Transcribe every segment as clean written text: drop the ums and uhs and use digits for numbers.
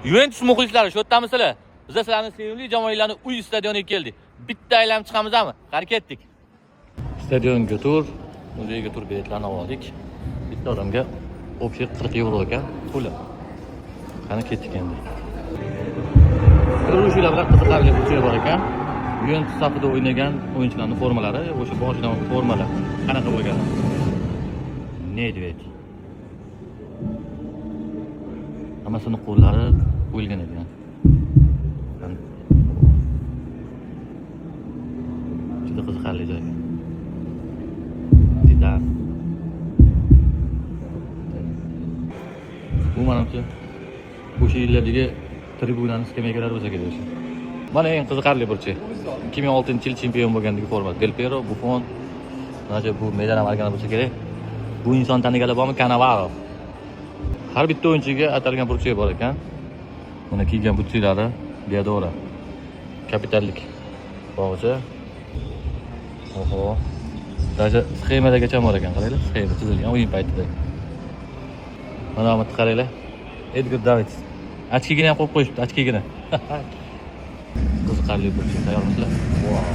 Juventus muxlislari, shu yertamisizlar? Biz sizlarning sevimli jamoanglarning uy stadioniga keldik. Bitta aylanib chiqamizmi? Qani ketdik. Stadionga tur, muzeyga tur biletlarni oldik. Bitta odamga общий 40 euro ekan puli. Qani ketdik endi. Ko'ruvchilar bilan qiziqarli bir joy bor ekan. Juventus safida o'ynagan o'yinchilarning formalari, o'sha boshidan formalar qanaqa bo'lgan? Nedved. Hammasini qo'llari qo'yilgan ekan. Juda qiziqarli joy. Zidan. Bu menimcha o'sha yillardagi tribunani skameykalar bo'lsa kerak o'sha. Mana eng qiziqarli burchi. 2006-yil chempion bo'lgandagi forma. Del Piero, Buffon, mana bu medal amalgan bo'lsa kerak. Bu inson taniganlar bormi? Cannavaro. Har bitta o'yinchiga atalgan burchi bor ekan. Buni kiygan burchlari Diadora. Kapitallik bog'icha. Oho. Даже sxemadagacha bor ekan, qaranglar, sxema chizilgan o'yin paytida. Mana bu qaranglar. Edgar Davids. Achkigina ham qo'yib qo'yishibdi, achkigina. Qiziqarli burchi, tayyormisizlar? Wow.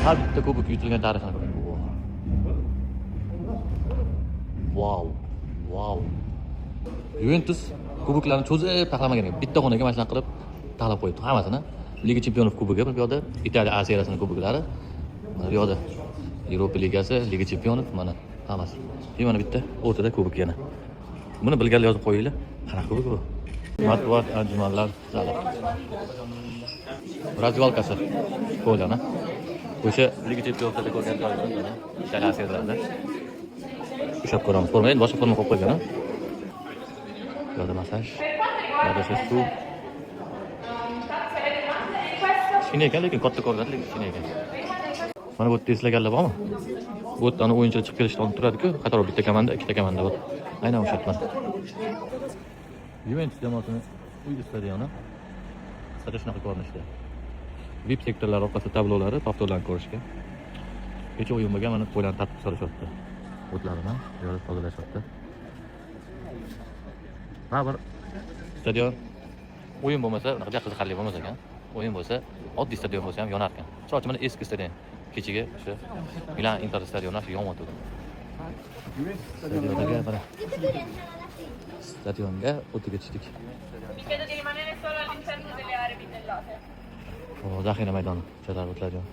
Har bitta kubok yutilgan tarixini ko'ring. Wow. Wow. Juventus kuboklarni cho'zib taxlamagan ekan. Bitta xonaga mana shunday qilib taxlab qo'yibdi hammasini. Liga Chempionlar kubogi, bu yoqda Italiya A seriyasining kuboklari. Mana bu yoqda Yevropa Ligasi, Liga Chempionlar, mana hammasi. Mana bitta o'rtada kubok yana. Buni bilganlar yozib qo'yinglar. Qanaqa kubok bu? Matbuot anjumanlar zali. Razvalkasi qo'yiladi. O'sha Liga Chempionlarida ko'rgan joylardan, Italiya seriyasida. Ushab ko'ramiz. Forma endi boshqa forma qo'yib qo'ygan-a? Yo'lda masaj. Yo'lda suv. Shini ekan, lekin katta ko'rinadi, lekin shini ekan. Mana bu yerda eslaganlar bormi? Bu yerda o'yinchilar chiqib kelishdan turadi-ku, qator bitta komanda, ikkita komanda bor. Aynan o'sha yerda. Juventus jamoasining uy stadioni. Qisqacha shunaqa ko'rinishda. VIP sektorlar orqasida tablolari, paftorlarni ko'rishga. Kecha o'yin bo'lgan, mana qo'ylarni tartib solishyapti. O'tlarini yo'lda tozalashyapti. Baribir stadion o'yin bo'lmasa, unaqa qiziqarli bo'lmas ekan. O'yin bo'lsa, oddiy stadion bo'lsa ham yonar ekan. Chorchi mana eski stadion. Kechiga o'sha Milan Inter stadionlar yonib turdi. Stadionga o'tiga tushdik. Zaxira maydoni, Chadar stadion.